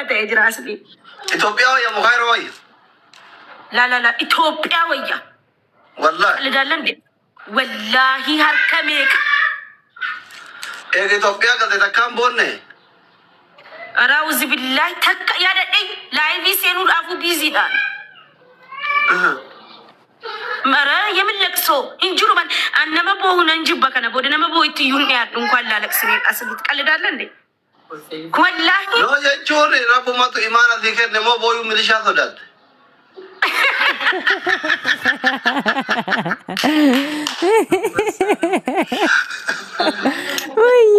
تجراسني إثيوبيا يا مغير ويا لا إثيوبيا ويا والله لدالن والله هركمك إيه إثيوبيا كذا تكام بونة أراوز بالله تك يا دني لا يبي سينول أبو بيزيدان مرة يملك سو إنجرو من أنا ما بوه ننجب بكنا بود أنا ما بوه تيون يا دون كلا لك سنين أصل تكلم دالن دي والله لو يجور ربو ما تو إيمان أذكر نمو بوه مليشة ثدات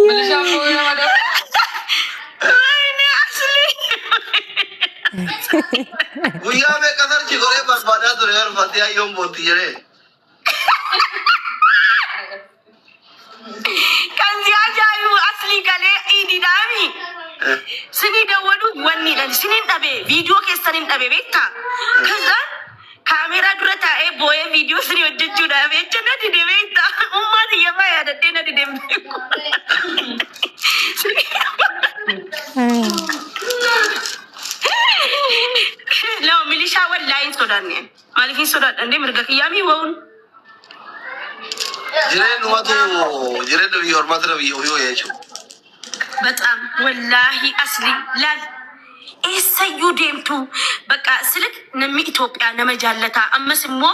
مليشة بوه ما ده ويا मैं कदर चिकोरे बस बाजा तो यार फतिया यूं बोलती है रे kan dia jayu asli kale ini dami sini da wadu wani dan sinin dabe video ke sanin dabe beta kaza kamera durata e boye video sini wajju da be chana di de beta umma di ya baya da tena di dem لا ميليشا ولا إن سودانية مالك إن سودان عندي مرجع يامي وون جرين واتو جرين ربي اور ماتر ربي هو يشو بتأم والله أصلي لا إيه سيوديم تو بقى سلك نمي إثيوبيا نما جالتا أما سمو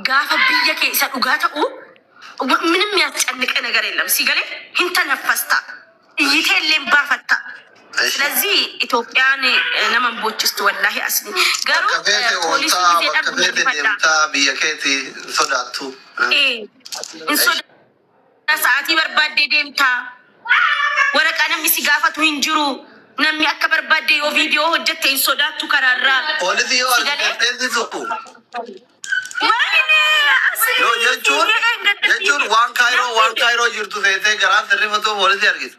غافا بيا كيسا وغاتا أو من ميات عندك أنا قريلم سيقالي هنتا نفستا يتهلم بافتا ስለዚህ ኢትዮጵያን ነመንቦችስት ወላሂ አስሊ ጋሩ ፖሊስ ዲታ ቢየከቲ ሶዳቱ እንሶዳ ሰዓቲ በርባዴ ደምታ ወረቃንም ሲጋፈቱ እንጅሩ ነም ያከበርባዴ ዮ ቪዲዮ ሆጀቴ እንሶዳቱ ከራራ ፖሊስ ዮ አልተንዚ ሱቁ ዮ የቹን ዋን ካይሮ ጅርቱ ፌቴ ገራን ተሪፈቶ ፖሊስ ያርጊት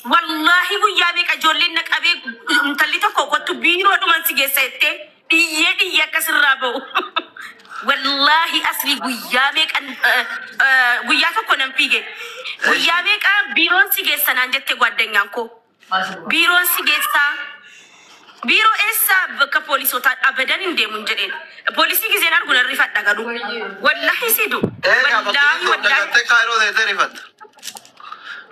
والله ويا بك جولين نقابي انتليتو كوكوتو بيرو دومان سيجيسيتي دي كسر رابو والله اصلي ويا بك ويا كونن بيجي ويا بك بيرون سيجيسان انجت غوادنيانكو بيرون سيجيسا بيرو اسا بكبوليسو تا ابدان اندي منجدين بوليسي غيزينار غن ريفات دغدو والله سيدو والله كايرو دي ريفات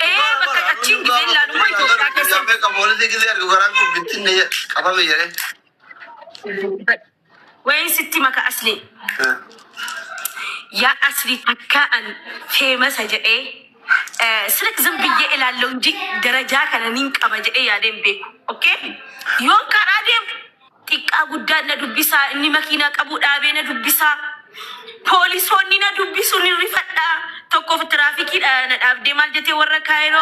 بكتشين جزين لانو ما يتوقع كسر كبوليسي غيزيار غران كو بنتين نيه قبا يره وين ستي مكا اصلي يا اصلي تكان فيمس هجئ سلك زنبيه الى لونجي درجه كان نينقبا جئ يا دمبي اوكي يون كرادم تيقا غدان ندبسا اني ماكينا قبو دابي ندبسا ፖሊሶኒ ነዱቢሱኒ ሪፈዳ ተቆፍ ትራፊክ ነዳብዴ ማልጀቴ ወረ ካይሮ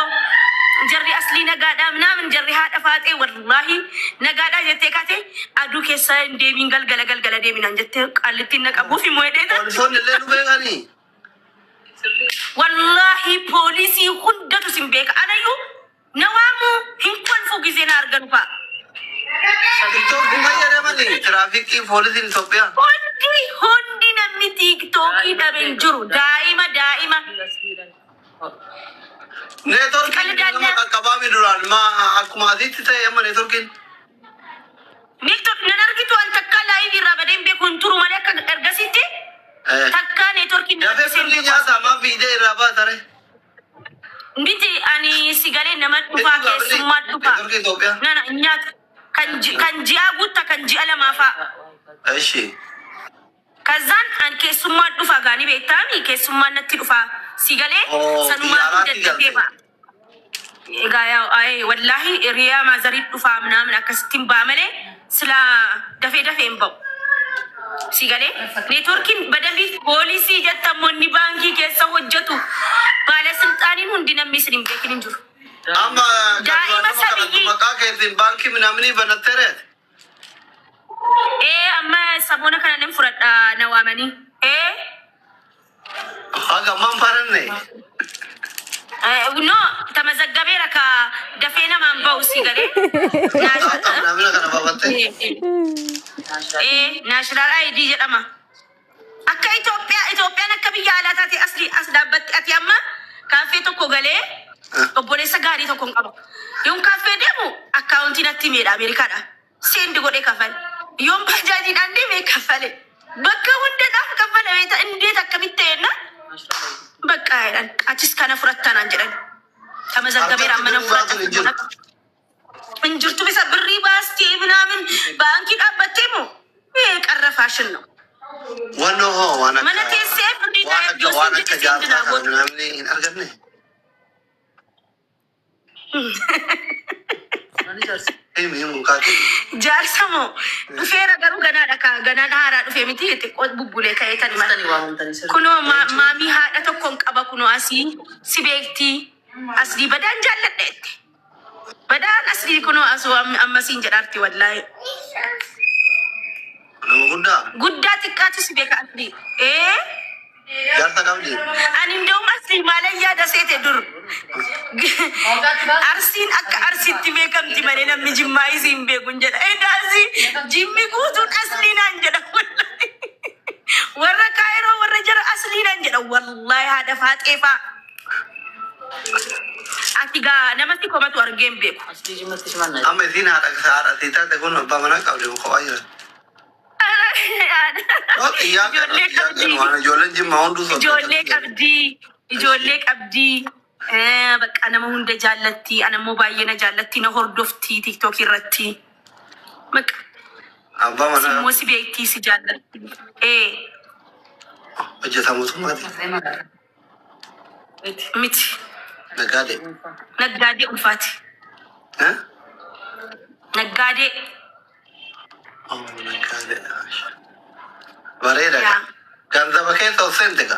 ጀሪ አስሊ ነጋዳ ምናምን ጀሪ ሃዳ ፋጤ ወላሂ ነጋዳ ጀቴ ካቴ አዱ ከሰ እንደሚን ገልገለገለ ደሚን አንጀቴ ቃልቲ ነቀቡፊ ሞይዴታ ፖሊሶኒ ለሉ በጋኒ ወላሂ ፖሊሲ ሁንደቱ ሲምቤክ አለዩ ነዋሙ ሂንኮን ፉ ጊዜና አርገንፋ ትራፊክ ፖሊስ ኢትዮጵያ ሁንዲ ነሚ ቲክቶክ ደበንጅሩ ዳኢማ ኔትወርክ ቀባቢ ዱራል ማ አኩማዚት ተየማ ኔትወርክን ነርጊቱ አንተካ ላይ ቢራበደም በኮንቱሩ ማለካ እርገሲቲ ተካ ኔትወርክ ደፈልኛ ሳማ ቪዲዮ ይራባ ታረ እንዴ አኒ ሲጋሌ ነመጥፋ ከስማ ዱፋ ናና እኛት kanji'a gutta kanji'a lamafa እሺ ከዛን አን ከሱማ ዱፋ ጋኒ ቤታሚ ከሱማ ነቲ ዱፋ ሲገሌ ሰኑማ ደደቤባ ጋያው አይ ወላሂ ሪያ ማዘሪ ዱፋ ምናምን አከስቲም ባመለ ስላ ደፌ እንባው ሲገሌ ኔትወርኪን በደንብ ፖሊሲ ጀተሞኒ ባንኪ ከሰ ወጀቱ ባለስልጣኒን እንዲነሚስሪም ቤኪን እንጁ አማ መቃ ከዚን ባንክ ምናምን በነተረት አማ ሰሞነ ከነንም ፍረዳ ነዋመኒ አጋ ማን ፈረነ ኖ ተመዘገበ ረካ ደፌና ማንባው ሲገሬ ናሽናል አይዲ ጀደማ አካ ኢትዮጵያ ነከብያ አላታቲ አስሊ አስዳበት አትያማ ካፌ ተኮ ገሌ obboleessa gaarii tokko qaba yoon kaaffee deemu akkaawuntiin atti miidha Ameerikaadha. Sendi godhee kafale. Yoon bajaajiidhaan deemee kafale. Bakka hundaadhaaf kafale beekta indeet akkamitti ta'enna. Bakka jedhan achis kana fudhattanaan jedhan. Tamazaggabeera mana fudhatan. Injirtu bisa birrii baastee minaamin baankii dhaabbattee moo qarra faashin ነው. Wano ho wana Mana teessee hundee taa'ee jooseen jedhe seendinaa gootu. namni hin arganne. Himu kaati. Jaarsa moo dhufeera garuu ganaadha kaa ganaan haaraa dhufee miti xiqqoo bubbulee ka'ee tani mala. Kunoo maamii haadha tokkoon qaba kunoo asii si beektii asii badaan jaalladha itti. Badaan asii kunoo asuu ammasiin jedhaarti wallaahi. Nama guddaa. Guddaa xiqqaatu si beeka asii. Jaarsa qabdi. Ani ndawum asii maalan yaada seete dur. Arsiin akka arsiitti beekamti malee namni jimmaa isiin beekun jedha. Edaasii jimmi guutuun asliinaan jedha wallahi. Warra kaayiroo warra jara asliinaan jedha wallahi haadha faaxeefaa. Ati gaa namatti komatu argeen beeku. Amma isiin haadha taate kun abbaa manaa qabdi kophaa jira. Ijoolleen jimmaa hunduu sochii. Ijoollee qabdii. Bakka nama hunda jaallatti. Anammoo baay'ee na jaallatti. Na hordoftii TikTok irratti. Bakka. Abbaa manaa. Simmoo si beektii si jaallatti. Hojjetaa mootummaati. Miti. Naggaadee. Naggaadee ulfaati. Naggaadee. Naggaadee. Bareeda. Ganzaba keessa of seente ka.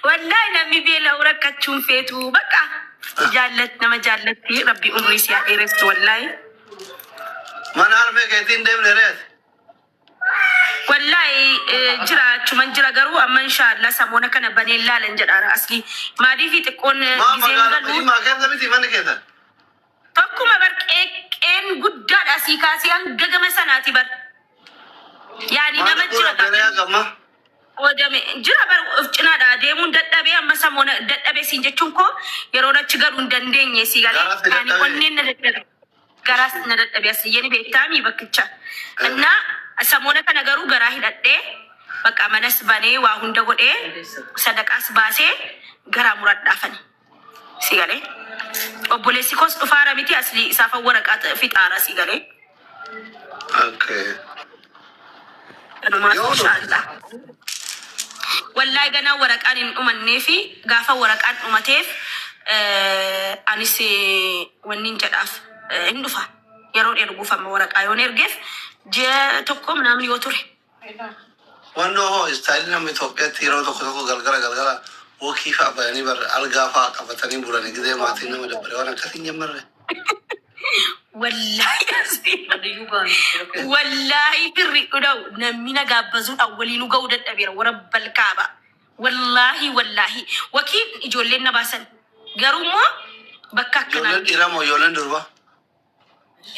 Wallahi namni beela'u rakkachuun feetu bakka nama jaallatti rabbi umrii si haa dheeressu wallahi. Mana harmee keetiin deemne reeti. Wallahi jiraachuman jira garuu amma inshallah samoona kana baneen laalan jedhaara asli maadii fi xiqqoon giseen galuu. Maa keessa miti manni keessa. Tokkuma bar qeeqqeen guddaadha asii kaasee hanga gama sanaati bar. Yaani nama jira odame jira bar of cinaadha deemuun dadhabee amma samoona dadhabee siin jechuun koo yeroo achi galuu hin dandeenye si galee ani onneen na dadhabe garaas na dadhabe asii yeni beektaami bakkicha. Innaa samoona kana garuu garaa hidhadhee bakka manas banee waa hunda godhee sadaqaas baasee garaa muradhaafani si galee. Obboleessi koos dhufaara miti asli isaafan waraqaa fixaara si galee. Okay. Kanumaaf inshallah. Wallahi ganaa waraqaan hin dhumannee fi gaafa waraqaan dhumateef anis wannin jedhaaf hin dhufa. Yeroo erguufama waraqaa yoon ergeef ji'a tokko namni yoo ture. Wanno hoo istaayilii nama Itoophiyaatti yeroo tokko galgala wokii fa'aa bayanii barre algaa fa'aa qabatanii bulanii gidee maatiin nama dabbale waan akkasiin jammarre. Wallahi firri dhudhaa'u namni na gaabbazuudhaan waliin ga'uu dadhabeera warra balkaaba. Wallahi wakiin ijoolleen na baasan garuummoo bakka akkanaa. Ijoolleen dhiiraa moo ijoolleen durbaa?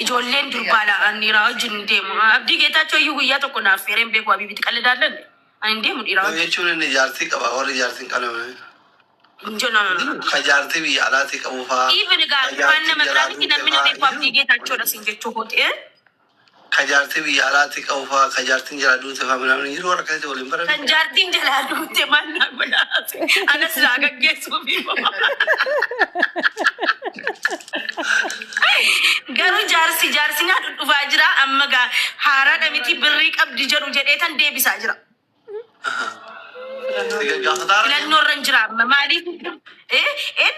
Ijoolleen durbaadha dhiiraa wajjin deemu. Abdii Geetaachoo iyyuu guyyaa tokko naaf feereen beeku Habiibiti qalladaallee ani deemu dhiiraa wajjin. Jechuun inni jaartii qaba warri jaartiin qalame. No. Ka jaartii biyya alaatii qabu fa'aa. Even gaafa waan nama biraa miti namni na beeku Abdii Geetaachoodha siin jechuu hootee. Ka jaartii biyya alaatii qabu fa'aa ka jaartiin jala duute fa'aa namni yeroo warra akkasii waliin barate. Kan jaartiin jalaa duute maal naa godhaate anas naa gaggeessuufi. Garuu jaarsi naa dhufaa jira amma gaa haaraadha miti birrii qabdi jedhu jedhee tan deebisaa jira. Filannoo irra jira amma maaliif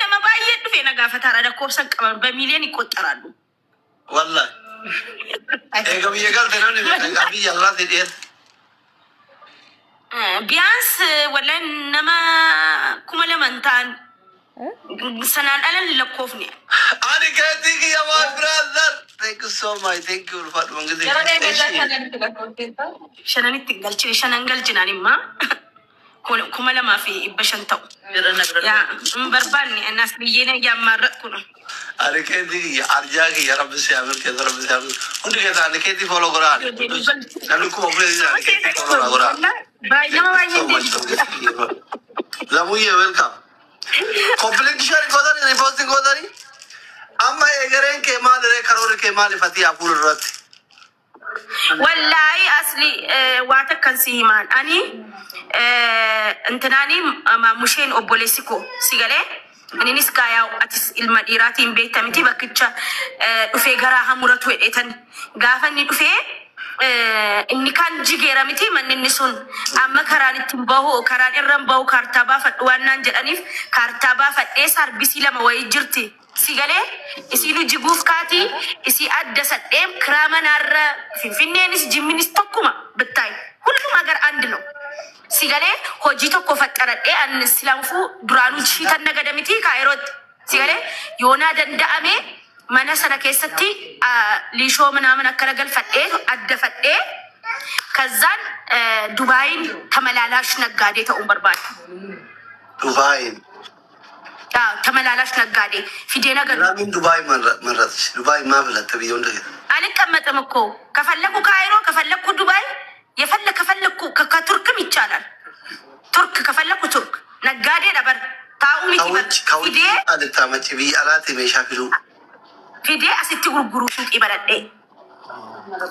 nama baay'ee dhufee na gaafataadha lakkoofsan qaban bamiiliyoon qoxxaraadhu. Wallahi. Eega biyya galte namni beekaa biyya alaatti dhiyeessa. Biyaans wallahi nama 2,000 ta'an sanaan alan lakkoofne. Ani keetii kiyya waan biraazar. Thank you so much. Thank you ulfaadhu mangise. Shananitti galchine shanan galchinaan immaa 2,500 ta'u. Barbaanne anas biyyeen yammaarra kun. Ani keetii kiyya arjaa kiyya rabbi siyaamir keessa rabbi siyaamir. Hundi keessa ani keetii foloo godhaan. Namni kuma ofiisaa ani keetii foloo godhaan. Nama baay'ee Zamuye welcome. Complete share godani reposting godani. Amma egeren ke mal re karor ke mal fati apur rat. Wallahi asli waata kan sihiman ani እንትናኒ ማሙሼን ኦቦሌሲኮ ሲገሌ እኔንስ ካያው አትስ ኢልማ ዲራቲን ቤተምቲ በክቻ ዱፌ ገራ ሀሙረቱ ወዴተን ጋፈኒ ዱፌ እኒ ካን ጅጌራሚቲ ማንንሱን አመከራን ትምባሁ ከራን ኢረምባሁ ካርታባ ፈድዋናን ጀዳኒፍ ካርታባ ፈዴ ሰርቢሲ ለማ ወይ ጅርቲ ሲገሌ እሲሉ ጅጉፍ ካቲ እሲ አደሰደም ክራመናረ ፊንፊኔንስ ጅሚኒስ ተኩማ ብታይ ሁሉም ሀገር አንድ ነው ሲገሌ ሆጂ ተኮ ፈቀረዴ አንስ ሲላንፉ ዱራኑ ሺተን ነገደሚቲ ካይሮት ሲገሌ ዮና ደንዳአሜ መነሰነ ከሰቲ ሊሾ ምናምን አከረገል ፈዴ አደፈዴ ከዛን ዱባይን ተመላላሽ ነጋዴ ተኡምበርባል ዱባይን ተመላላሽ ነጋዴ ፊዴ ነገር ለምን ዱባይ መረጥሽ? ዱባይ ማብለት ቢዩ እንደ አልቀመጥም እኮ ከፈለኩ ካይሮ ከፈለኩ ዱባይ ከፈለኩ ከቱርክም ይቻላል። ቱርክ ከፈለኩ ቱርክ ነጋዴ ነበር ታኡሚ ፊዴ አልታመጪ ቢያላት የሚሻፊሉ ፊዴ አስቲ ጉርጉሩ ሱቅ ይበረዴ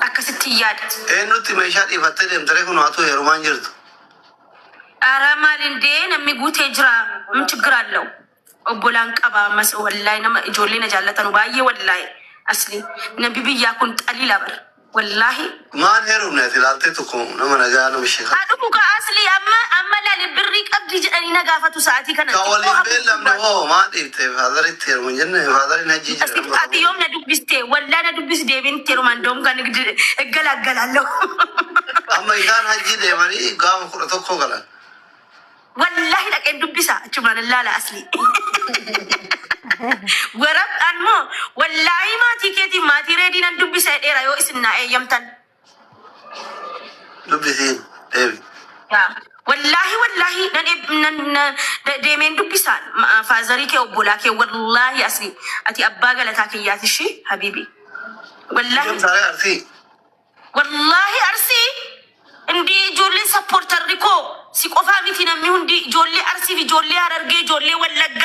አከስቲ ያድ እኑት የሚሻል ይፈተደም ተረኩ አቶ የሮማን ጀርቱ አራማል እንዴ ነሚጉቴ ጅራ ምን ችግር አለው? ኦቦላን ቀባ መስ ወላይ ነማ ጆሌ ነጃለተ ነው ባየ ወላይ አስሊ ነቢ ቢያ ኩን ጠሊላ በር ወላሂ ማን ሄሩ ነው ትላልተ ተኮ ነው መነጋ ነው ምሽካ አዱኩ ከአስሊ አማ ላል ብሪ ቀብድ ጀኒ ነጋፈቱ ሰዓቲ ከነ ካወሊ በለም ነው ማዲት ፋዘሪት ሄሩ ምን ፋዘሪ ነጂ እስቲ ዮም ነዱብስቴ ወላ ነዱብስ ዴቪን ቴሩ ማንዶም ከንግድ እገላገላለሁ አማ ይዳን ሀጂ ደማሪ ጋም ተኮ ገላ والله لك دبسة شوفنا لا أصلي ورب أنمو والله ما تيجي ما تريدين أن دبسة إيرا يو إسنا يمتن دبسين والله نن ديمين دبسة فازري كي أبولا كي والله أصلي أتي أباغا لتاكيات الشي حبيبي والله أرسي عندي جولي سبورتر ريكو ሲቆፋ ሚቲ ነው ሚሁንዲ ጆሌ አርሲ ጆሌ አረርጌ ጆሌ ወለጋ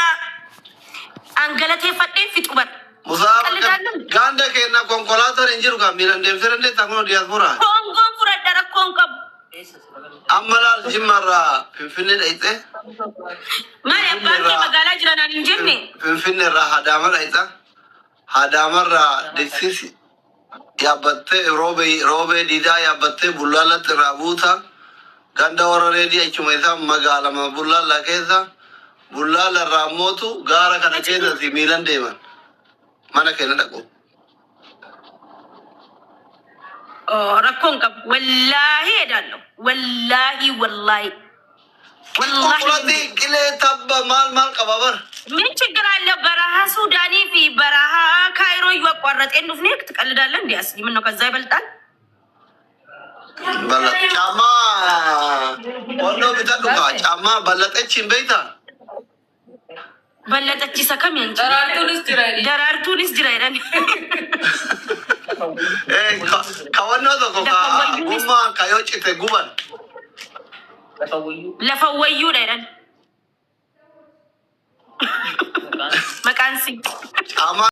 አንገለቴ ፈዴ ፍጡበር ሙዛብ ጋንደ ከና ኮንኮላተር እንጅሩ ጋሚራ እንደምሰረ እንደ ታቆ ዲያስፖራ ኮንጎ ፍረደረ ኮንቆ አመላል ጅመራ ፍንፍኔ አይጤ ማያ ባንክ መጋላ ጅራና እንጅኒ ፍንፍኔ ራ ሀዳመር አይጣ ሀዳመር ዲክሲስ ያበተ ሮቤ ዲዳ ያበተ ቡላለት ራቡታ ganda warreedi achumeta magala mabulla la kesa bulla la ramotu gara kana kesa si milan deman mana kena dako rakon kab wallahi edallo wallahi wallahi kile tabba mal qababar ምን ችግር አለ? በረሃ ሱዳኒ ፊ በረሃ ካይሮ ይወቋረጥ እንዱፍኔ ትቀልዳለህ እንዴ? አስሊ ምን ነው ከዛ ይበልጣል? በለጥ ጫማ ወሎ ቢተዱካ ጫማ በለጠችን በይታ በለጠች ሰከም ያንቺ ደራርቱንስ ጅራይዳን ከወኖ ተቆካ ጉማ ካዮጭ ተጉባል ለፈወዩ ዳይዳን መቃንሲ ጫማ